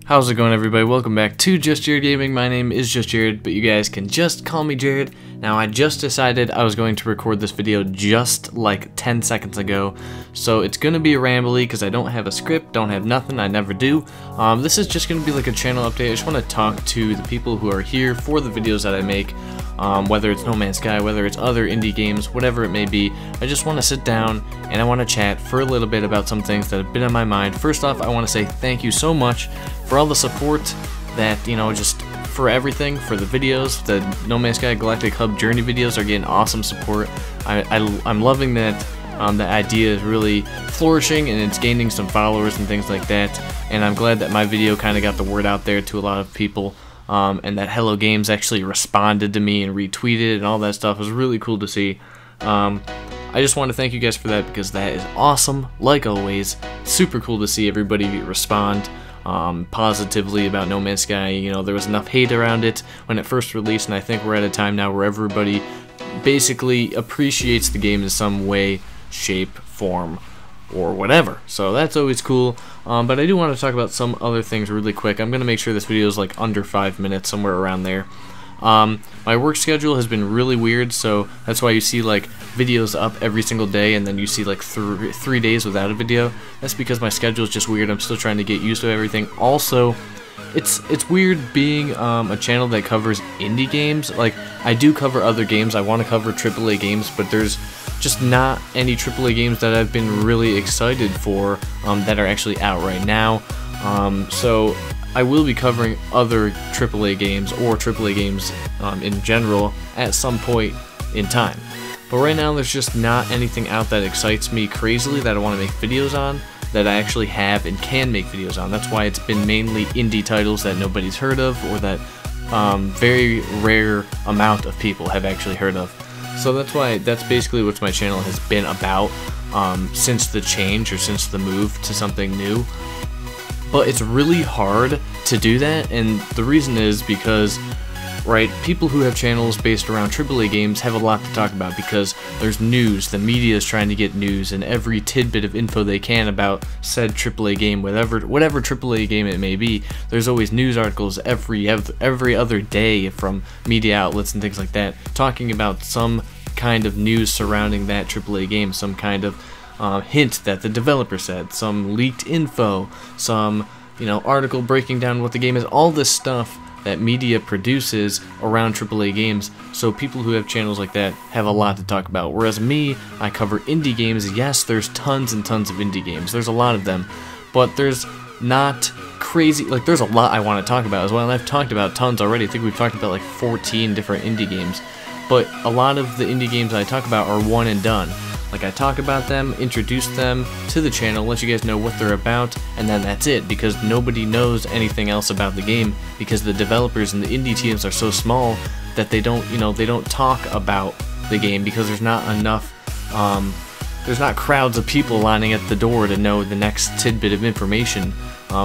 How's it going, everybody? Welcome back to Just Jared Gaming. My name is Just Jared, but you guys can just call me Jared. Now, I just decided I was going to record this video just like 10 seconds ago, so it's going to be rambly because I don't have a script, don't have nothing, I never do. This is just going to be like a channel update. I just want to talk to the people who are here for the videos that I make, whether it's No Man's Sky, whether it's other indie games, whatever it may be. I just want to sit down and I want to chat for a little bit about some things that have been on my mind. First off, I want to say thank you so much for all the support that, just for everything, for the videos. The No Man's Sky Galactic Hub Journey videos are getting awesome support. I'm loving that the idea is really flourishing and it's gaining some followers and things like that, and I'm glad that my video kind of got the word out there to a lot of people, and that Hello Games actually responded to me and retweeted and all that stuff. It was really cool to see. I just want to thank you guys for that because that is awesome, like always. Super cool to see everybody respond positively about No Man's Sky. There was enough hate around it when it first released, and I think we're at a time now where everybody basically appreciates the game in some way, shape, form, or whatever. So that's always cool. But I do want to talk about some other things really quick. I'm going to make sure this video is like under 5 minutes, somewhere around there. My work schedule has been really weird, so that's why you see like videos up every single day and then you see like 3 days without a video. That's because my schedule is just weird. I'm still trying to get used to everything. Also, it's weird being a channel that covers indie games. Like, I do cover other games. I want to cover AAA games, but there's just not any AAA games that I've been really excited for that are actually out right now. So I will be covering other AAA games or AAA games in general at some point in time. But right now there's just not anything out that excites me crazily that I want to make videos on, that I actually have and can make videos on. That's why it's been mainly indie titles that nobody's heard of, or that very rare amount of people have actually heard of. So that's basically what my channel has been about since the change, or since the move to something new. But it's really hard to do that, and the reason is because, right, people who have channels based around AAA games have a lot to talk about because there's news. The media is trying to get news and every tidbit of info they can about said AAA game, whatever AAA game it may be. There's always news articles every other day from media outlets and things like that, talking about some kind of news surrounding that AAA game, some kind of hint that the developer said, some leaked info, some article breaking down what the game is, all this stuff that media produces around AAA games. So people who have channels like that have a lot to talk about, whereas me, I cover indie games. Yes, there's tons and tons of indie games, there's a lot of them, but there's not crazy, like, there's a lot I want to talk about as well, and I've talked about tons already. I think we've talked about like 14 different indie games, but a lot of the indie games I talk about are one and done. Like, I talk about them, introduce them to the channel, let you guys know what they're about, and then that's it, because nobody knows anything else about the game, because the developers and the indie teams are so small that they don't, they don't talk about the game, because there's not enough, there's not crowds of people lining at the door to know the next tidbit of information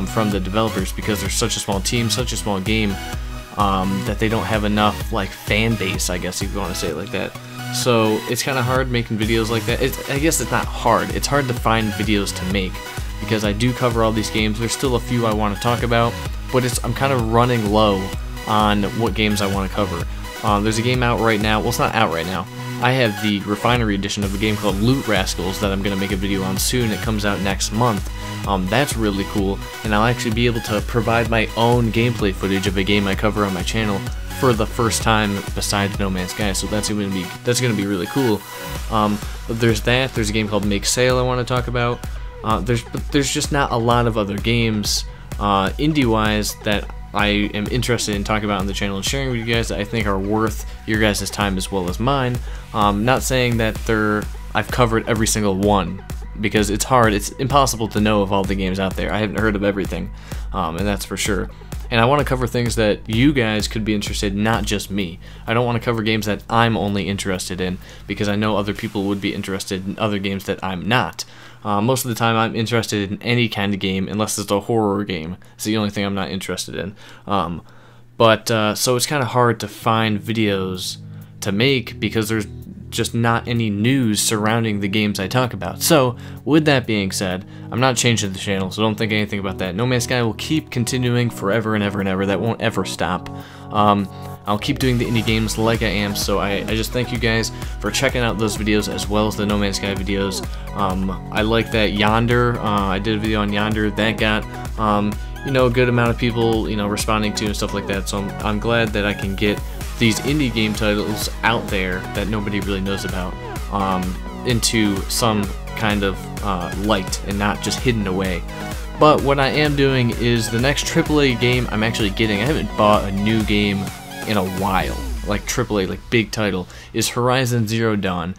from the developers, because they're such a small team, such a small game, that they don't have enough, like, fan base, I guess if you want to say it like that. So it's kind of hard making videos like that. I guess it's not hard. It's hard to find videos to make because I do cover all these games. There's still a few I want to talk about, but I'm kind of running low on what games I want to cover. There's a game out right now. Well, it's not out right now. I have the Refinery edition of a game called Loot Rascals that I'm going to make a video on soon. It comes out next month. That's really cool, and I'll actually be able to provide my own gameplay footage of a game I cover on my channel for the first time besides No Man's Sky, so that's gonna be really cool. But there's that. There's a game called Make Sale I want to talk about. There's just not a lot of other games indie-wise that I am interested in talking about on the channel and sharing with you guys that I think are worth your guys' time as well as mine. Not saying that I've covered every single one, because it's hard. It's impossible to know of all the games out there. I haven't heard of everything, and that's for sure. And I want to cover things that you guys could be interested in, not just me. I don't want to cover games that I'm only interested in, because I know other people would be interested in other games that I'm not. Most of the time I'm interested in any kind of game, unless it's a horror game. It's the only thing I'm not interested in. So it's kind of hard to find videos to make, because there's just not any news surrounding the games I talk about. So, with that being said, I'm not changing the channel, so don't think anything about that. No Man's Sky will keep continuing forever and ever and ever. That won't ever stop. I'll keep doing the indie games like I am, so I just thank you guys for checking out those videos as well as the No Man's Sky videos. I like that Yonder, I did a video on Yonder, that got, you know, a good amount of people, you know, responding to and stuff like that, so I'm glad that I can get these indie game titles out there that nobody really knows about into some kind of light and not just hidden away. But what I am doing is the next AAA game I'm actually getting, I haven't bought a new game in a while, like AAA, like big title, is Horizon Zero Dawn.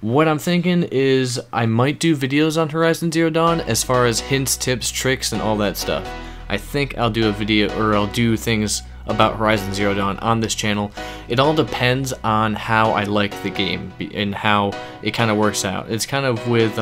What I'm thinking is I might do videos on Horizon Zero Dawn as far as hints, tips, tricks, and all that stuff. I think I'll do a video, or I'll do things about Horizon Zero Dawn on this channel. It all depends on how I like the game and how it kind of works out. It's kind of with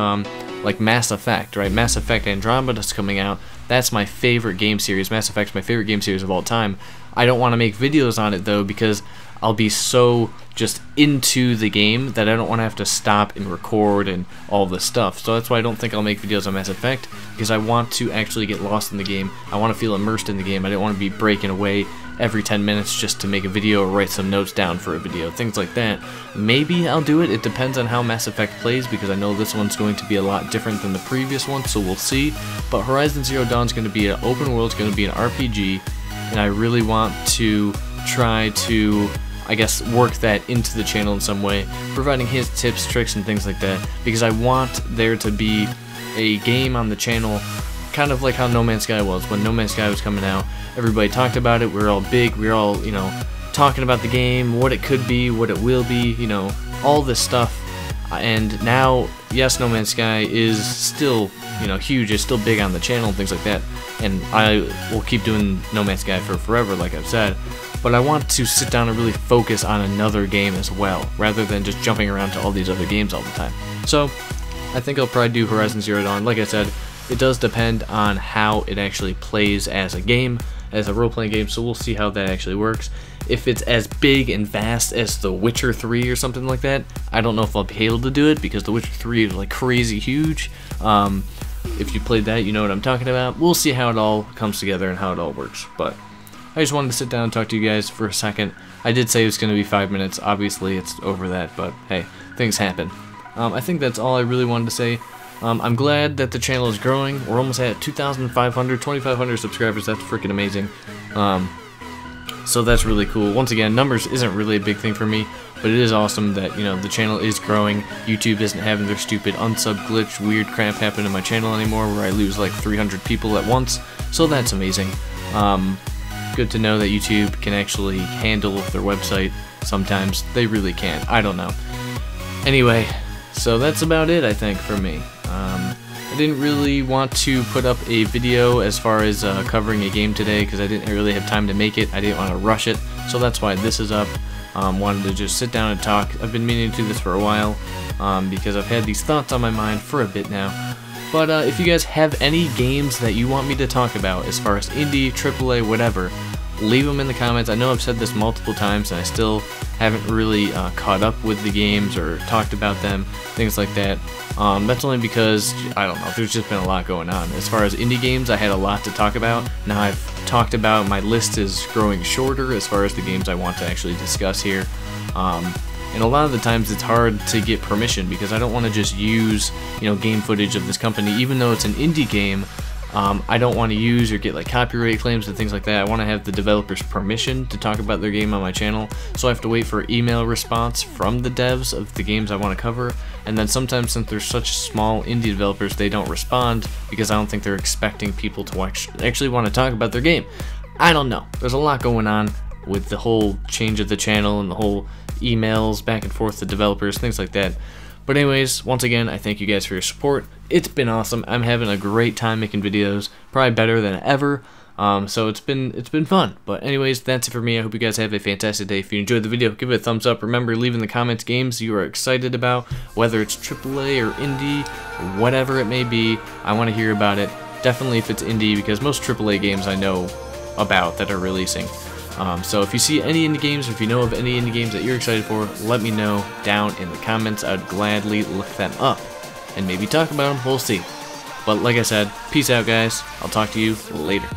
like Mass Effect, right? Mass Effect Andromeda's coming out. That's my favorite game series. Mass Effect's my favorite game series of all time. I don't want to make videos on it though because I'll be so just into the game that I don't want to have to stop and record and all this stuff. So that's why I don't think I'll make videos on Mass Effect, because I want to actually get lost in the game. I want to feel immersed in the game. I don't want to be breaking away every 10 minutes just to make a video or write some notes down for a video, things like that. Maybe I'll do it. It depends on how Mass Effect plays, because I know this one's going to be a lot different than the previous one, so we'll see. But Horizon Zero Dawn is going to be an open world, it's going to be an RPG, and I really want to try to, I guess, work that into the channel in some way, providing his tips, tricks, and things like that, because I want there to be a game on the channel kind of like how No Man's Sky was. When No Man's Sky was coming out, everybody talked about it, we were all big, we were all, you know, talking about the game, what it could be, what it will be, you know, all this stuff. And now, yes, No Man's Sky is still, you know, huge, it's still big on the channel and things like that, and I will keep doing No Man's Sky for forever, like I've said, but I want to sit down and really focus on another game as well, rather than just jumping around to all these other games all the time. So, I think I'll probably do Horizon Zero Dawn. Like I said, it does depend on how it actually plays as a game, as a role-playing game, so we'll see how that actually works. If it's as big and vast as The Witcher 3 or something like that, I don't know if I'll be able to do it, because The Witcher 3 is like crazy huge. If you played that, you know what I'm talking about. We'll see how it all comes together and how it all works, but I just wanted to sit down and talk to you guys for a second. I did say it was going to be 5 minutes, obviously it's over that, but hey, things happen. I think that's all I really wanted to say. I'm glad that the channel is growing. We're almost at 2,500, 2,500 subscribers. That's freaking amazing. So that's really cool. Once again, numbers isn't really a big thing for me, but it is awesome that, you know, the channel is growing. YouTube isn't having their stupid unsub glitch weird crap happen to my channel anymore where I lose like 300 people at once. So that's amazing. Good to know that YouTube can actually handle their website sometimes. They really can. I don't know. Anyway, so that's about it, I think, for me. I didn't really want to put up a video as far as covering a game today because I didn't really have time to make it. I didn't want to rush it, so that's why this is up. Wanted to just sit down and talk. I've been meaning to do this for a while because I've had these thoughts on my mind for a bit now. But if you guys have any games that you want me to talk about as far as indie, AAA, whatever, leave them in the comments. I know I've said this multiple times and I still haven't really caught up with the games or talked about them, things like that. That's only because, I don't know, there's just been a lot going on. As far as indie games, I had a lot to talk about. Now I've talked about, my list is growing shorter as far as the games I want to actually discuss here. And a lot of the times it's hard to get permission because I don't want to just use, you know, game footage of this company, even though it's an indie game. I don't want to use or get like copyright claims and things like that. I want to have the developers' permission to talk about their game on my channel, so I have to wait for email response from the devs of the games I want to cover, and then sometimes since they're such small indie developers, they don't respond because I don't think they're expecting people to actually want to talk about their game. I don't know. There's a lot going on with the whole change of the channel and the whole emails back and forth to developers, things like that. But anyways, once again, I thank you guys for your support. It's been awesome. I'm having a great time making videos, probably better than ever. So it's been fun. But anyways, that's it for me. I hope you guys have a fantastic day. If you enjoyed the video, give it a thumbs up. Remember, leave in the comments games you are excited about, whether it's AAA or indie, or whatever it may be. I want to hear about it. Definitely if it's indie, because most AAA games I know about that are releasing. So if you see any indie games, or if you know of any indie games that you're excited for, let me know down in the comments. I'd gladly look them up and maybe talk about them. We'll see. But like I said, peace out, guys. I'll talk to you later.